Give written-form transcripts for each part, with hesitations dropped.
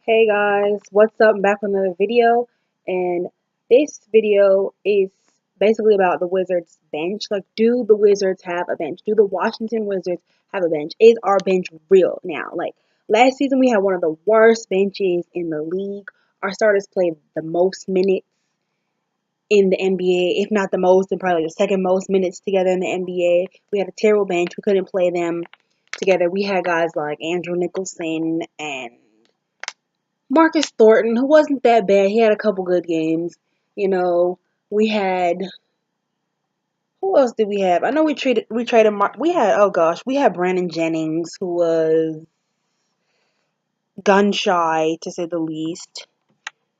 Hey guys, what's up? I'm back with another video, and this video is basically about the Wizards bench. Like, do the Wizards have a bench? Do the Washington Wizards have a bench? Is our bench real now? Like, last season we had one of the worst benches in the league. Our starters played the most minutes in the NBA, if not the most, and probably the second most minutes together in the NBA. We had a terrible bench. We couldn't play them together. We had guys like Andrew Nicholson and Marcus Thornton, who wasn't that bad. He had a couple good games. You know, we had who else did we have? I know we traded we had oh gosh, we had Brandon Jennings, who was gun shy to say the least.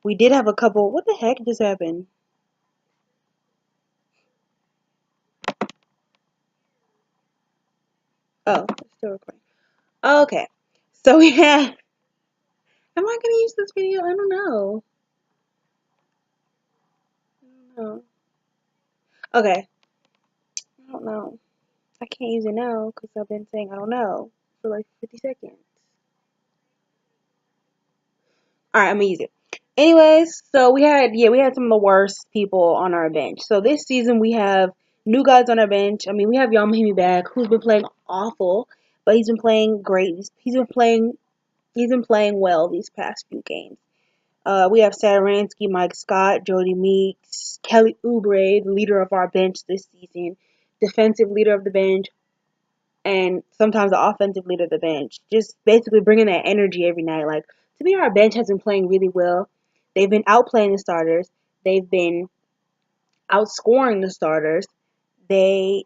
We did have a couple. What the heck just happened? Oh, it's still recording. Okay, so we had. Am I gonna use this video? I don't know. I don't know. Okay, I don't know. I can't use it now because I've been saying I don't know for like 50 seconds. All right, I'm gonna use it. Anyways, so we had some of the worst people on our bench. So this season we have new guys on our bench. I mean, we have Yamahimi back, who's been playing awful, but he's been playing great. He's been playing well these past few games. We have Saturansky, Mike Scott, Jody Meeks, Kelly Oubre, the leader of our bench this season, defensive leader of the bench, and sometimes the offensive leader of the bench. Just basically bringing that energy every night. Like, to me, our bench has been playing really well. They've been outplaying the starters. They've been outscoring the starters. They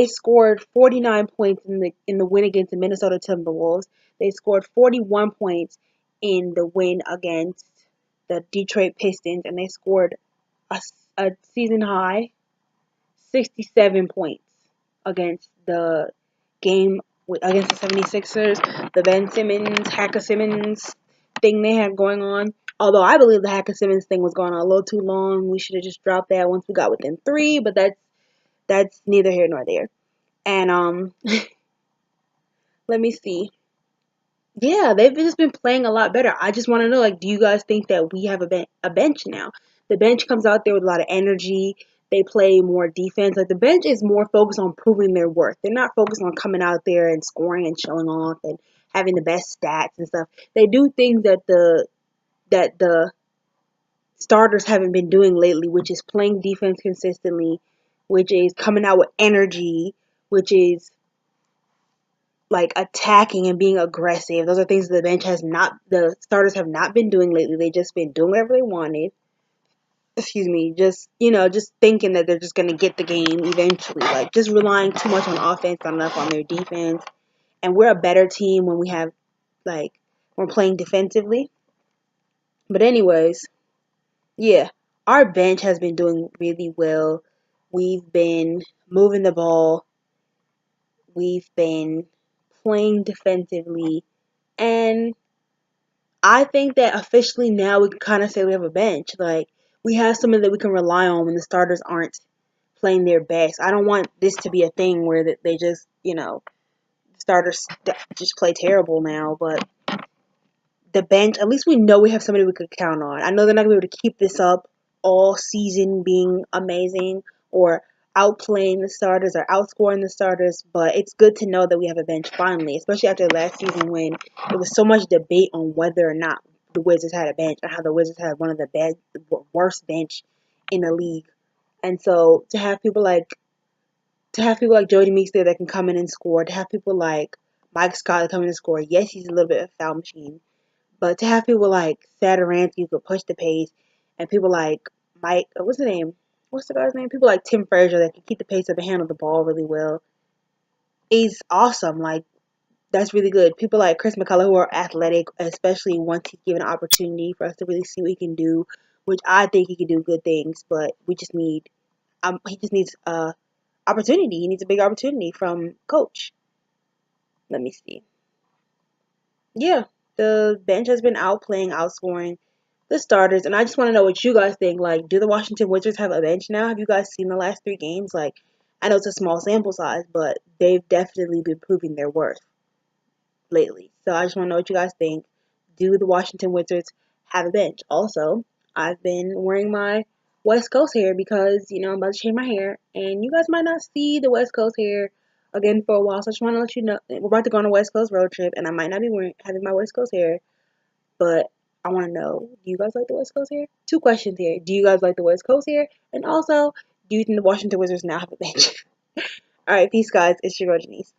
scored 49 points in the win against the Minnesota Timberwolves. They scored 41 points in the win against the Detroit Pistons, and they scored a, a season high 67 points against the game against the 76ers, the Ben Simmons, Hacker Simmons thing they had going on. Although I believe the Hacker Simmons thing was going on a little too long. We should have just dropped that once we got within three, but that's neither here nor there. And let me see. Yeah, they've just been playing a lot better. I just want to know, like, do you guys think that we have a bench now? The bench comes out there with a lot of energy. They play more defense. Like, the bench is more focused on proving their worth. They're not focused on coming out there and scoring and showing off and having the best stats and stuff. They do things that the starters haven't been doing lately, which is playing defense consistently, which is coming out with energy, which is like attacking and being aggressive. Those are things the starters have not been doing lately. They just been doing whatever they wanted. Excuse me, just thinking that they're just gonna get the game eventually. Like, just relying too much on offense, not enough on their defense. And we're a better team when like we're playing defensively. But anyways, yeah, our bench has been doing really well. We've been moving the ball. We've been playing defensively, and I think that officially now we can kind of say we have a bench. Like, we have someone that we can rely on when the starters aren't playing their best. I don't want this to be a thing where they just, starters just play terrible now. But the bench, at least we know we have somebody we could count on. I know they're not going to be able to keep this up all season being amazing or outplaying the starters or outscoring the starters, but it's good to know that we have a bench finally, especially after last season when there was so much debate on whether or not the Wizards had a bench and how the Wizards had one of the worst bench in the league. And so to have people like Jody Meeks there that can come in and score, to have people like Mike Scott that come in and score. Yes, he's a little bit of a foul machine, but to have people like Saturansky who could push the pace, and people like Mike, what's the name? What's the guy's name? People like Tim Frazier that can keep the pace up and handle the ball really well is awesome. Like, that's really good. People like Chris McCullough who are athletic, especially once he's given an opportunity for us to really see what he can do, which I think he can do good things, but he just needs opportunity. He needs a big opportunity from coach. Let me see. Yeah, the bench has been outplaying, outscoring the starters, and I just want to know what you guys think. Like, do the Washington Wizards have a bench now? Have you guys seen the last three games? Like, I know it's a small sample size, but they've definitely been proving their worth lately. So I just want to know what you guys think. do the Washington Wizards have a bench? Also, I've been wearing my West Coast hair because, I'm about to change my hair, and you guys might not see the West Coast hair again for a while, so I just want to let you know we're about to go on a West Coast road trip, and I might not be having my West Coast hair, but I want to know, do you guys like the West Coast hair? Two questions here. Do you guys like the West Coast hair? And also, do you think the Washington Wizards now have a bench? All right, peace, guys. It's your girl, Janice.